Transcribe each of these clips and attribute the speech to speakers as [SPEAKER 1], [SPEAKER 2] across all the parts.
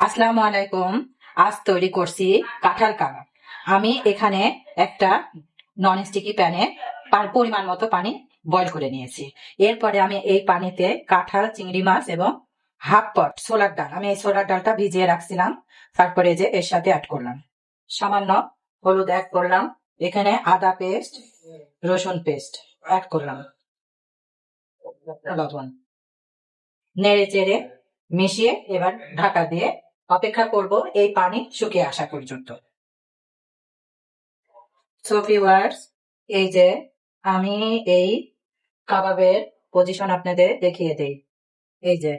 [SPEAKER 1] আসসালামু আলাইকুম। আজ তৈরি করছি কাঁঠাল কাবাব। আমি এখানে একটা নন স্টিকি প্যানে পরিমাণ মতো পানি বয়ল করে নিয়েছি। এরপরে আমি এই পানিতে কাঁঠাল, চিংড়ি মাছ এবং হাফ পট ছোলার ডাল, আমি এই ছোলার ডালটা ভিজিয়ে রাখছিলাম, তারপরে যে এর সাথে অ্যাড করলাম সামান্য হলুদ, অ্যাড করলাম এখানে আদা পেস্ট, রসুন পেস্ট অ্যাড করলাম, লবণ, নেড়ে চেড়ে মিশিয়ে এবার ঢাকা দিয়ে অপেক্ষা করব এই পানি শুকিয়ে আসা পর্যন্ত। সো ভিউয়ার্স, এই যে আমি এই কাবাবের পজিশন আপনাদের দেখিয়ে দেই। এই যে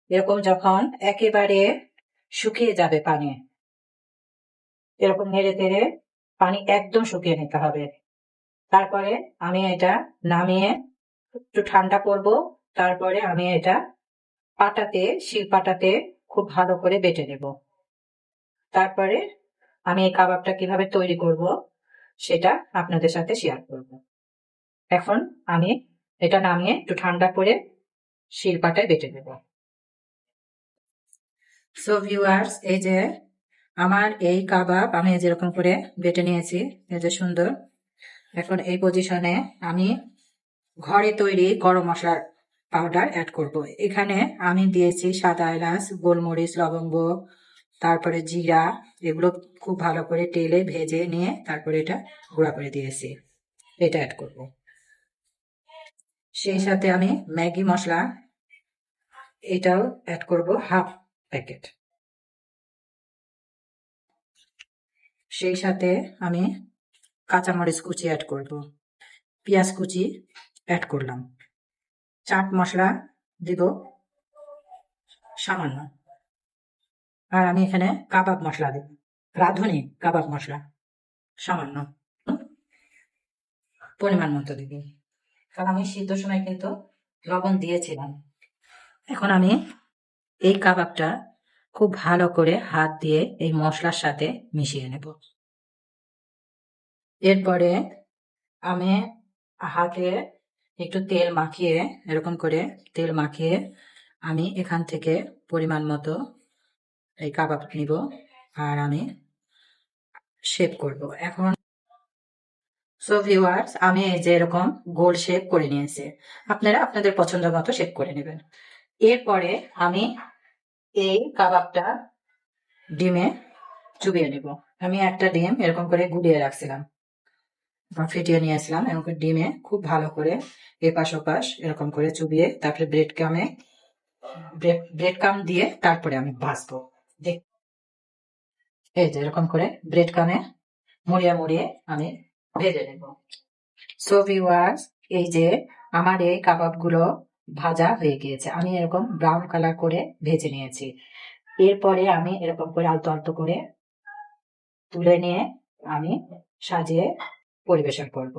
[SPEAKER 1] এরকম যখন একেবারে শুকিয়ে যাবে পানি, এরকম নেড়ে তেড়ে পানি একদম শুকিয়ে নিতে হবে। তারপরে আমি এটা নামিয়ে একটু ঠান্ডা করব। তারপরে আমি এটা শিল পাটাতে খুব ভালো করে বেটে নেব। তারপরে আমি এই কাবাবটা কিভাবে তৈরি করব সেটা আপনাদের সাথে শেয়ার করব। এখন আমি এটা নামিয়ে একটু ঠান্ডা করে শিলপাটায় বেটে নেব। সো ভিউয়ার্স, এই যে আমার এই কাবাব আমি যেরকম করে বেটে নিয়েছি, এই যে সুন্দর। এখন এই পজিশনে আমি ঘরে তৈরি গরম মশলার পাউডার অ্যাড করব। এখানে আমি দিয়েছি সাদা এলাচ, গোলমরিচ, লবঙ্গ, তারপরে জিরা, এগুলো খুব ভালো করে তেলে ভেজে নিয়ে তারপরে এটা গুঁড়া করে দিয়েছি, এটা অ্যাড করব। সেই সাথে আমি ম্যাগি মশলা এটাও অ্যাড করব, হাফ প্যাকেট। সেই সাথে আমি কাঁচামরিচ কুচি অ্যাড করব, পেঁয়াজ কুচি অ্যাড করলাম, চাট মশলা দিব সামান্য, আর আমি এখানে কাবাব মশলা দেব, রাঁধুনি কাবাব মশলা সামান্য পরিমাণ মতো দিবি, কারণ আমি সিদ্ধ সময় কিন্তু লবণ দিয়েছিলাম। এখন আমি এই কাবাবটা খুব ভালো করে হাত দিয়ে এই মশলার সাথে মিশিয়ে নেব। এরপরে আমি হাতে একটু তেল মাখিয়ে, এরকম করে তেল মাখিয়ে আমি এখান থেকে পরিমাণ মতো এই কাবাব নিব, আর আমি শেপ করব। এখন সো ভিউয়ার্স, আমি এই যে এরকম গোল শেপ করে নিয়েছি, আপনারা আপনাদের পছন্দ মতো শেপ করে নেবেন। এরপরে আমি এই কাবাবটা ডিমে চুবিয়ে নেব। আমি একটা ডিম এরকম করে গুলিয়ে রাখছিলাম, ফেটিয়ে নিয়ে আসলাম, এরকম করে ডিমে খুব ভালো করে এপাশ ওপাশ এরকম করে চুবিয়ে তারপরে ব্রেড কাম দিয়ে তারপরে আমি ভাজবো। এই যে এরকম করে ব্রেড কামে মুড়িয়ে মুড়িয়ে আমি ভেজে নেব। সো ভিউয়ার্স, এই যে আমার এই কাবাবগুলো ভাজা হয়ে গিয়েছে, আমি এরকম ব্রাউন কালার করে ভেজে নিয়েছি। এরপরে আমি এরকম করে আলতো আলতো করে তুলে নিয়ে আমি সাজিয়ে পরিবেশন করব।